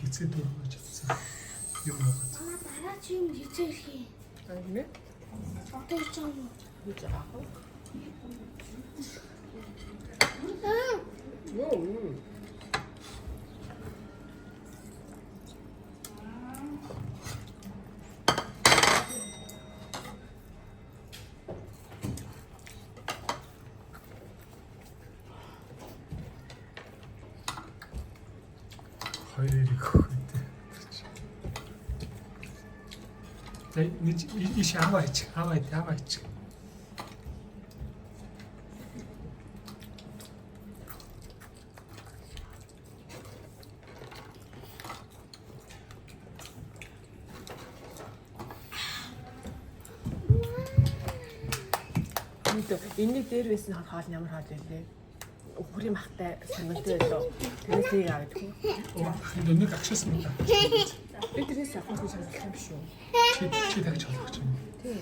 Гизээ дөрвөж авсан. Юу байгаа? Дараа чи юм хийцээ ирхий. Англи? Одоо хийж байгаа юм. Хийж байгаа хөө. Йоо. Хоёрыг өгөхтэй. Нэг иш аваач. Энийг дээр байсан хоол нь ямар хоол вэ? Өхрийн махтай сонирхолтой байлоо. Тэрээс тийг аваад хөө. Оо, нэг агшаасан юм да. Би тэрээс авах гэж санагдсан юм шүү. Чи тавьж болох юм. Тийм.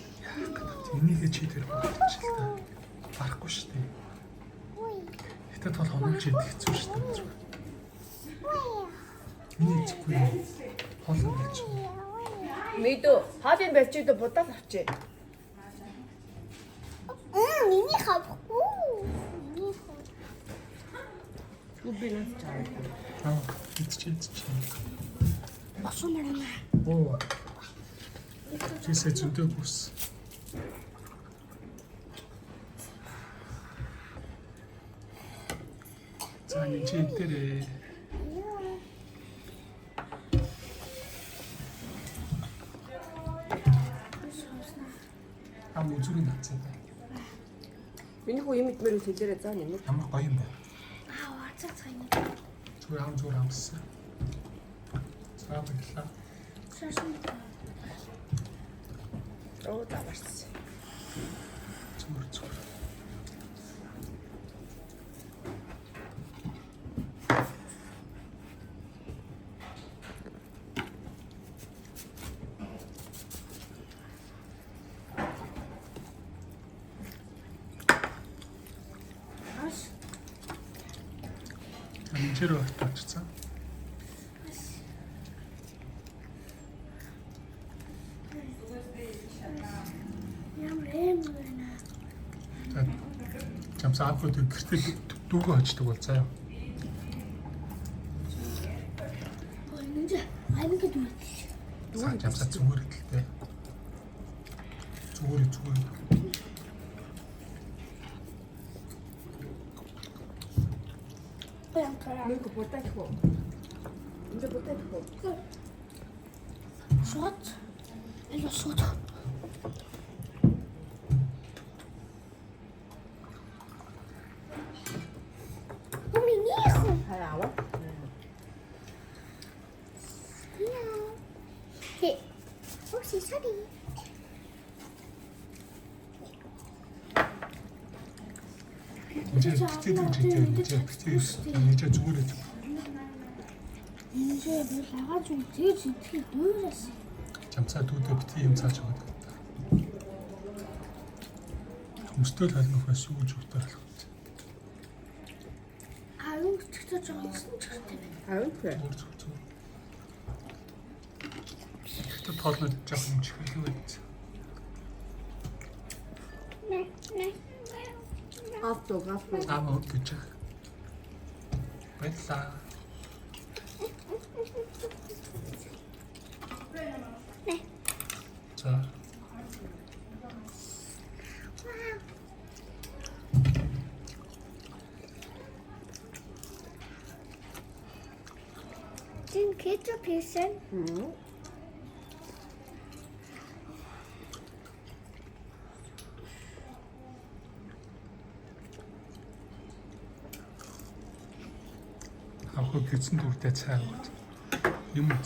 Энийг чи тэр болчихлаа. Барахгүй шүү дээ. Хятад бол хонолж идэх хэцүү шүү дээ. Энийг зэхгүй. Хол болж. Мэдөө хоолын барьчид будал авчээ. Миний хавхгүй. Үбинэ чаа. Аа, чи. Босоо мөрнө. Оо. Чисээ зөндөө бүс. За энэ чи дээр үзүүрийн нацаа. Миний хүү юм идмээр хэлээрээ заа нэмэг. Ямар гоё юм бэ? Цацгай. Зүгээр амссан. За баярлаа. Оо даварс. Зүгээр. Амжироо очсон. Жамсаахгүй гэртэл дүүгөө очдөг бол заяа. За жамсаа зүгээр гэлтэй. Зүгээр. Нэг будаа хөө. Энд будаа хөө. Шот. Эло шот. Хараа. Хе. Окей, sorry. Энд зүгээр. Энд лагаж үтээж итгэх дуураас. Жамцаа дүүдээ бити юм цааш байгаа. Хүмүүстől халмахаас юу гэж өгдөг болох вэ? Аюу чигтэж байгаа юм ч гэдэг. Аюу тэ. Хятад тоолнод жоохон юм чихэлгүй байц. Авто. Аа гэж. Баярлаа. За. Den ketchup-pizzen. Авах гэсэн дүртэй цай аваад юм уу?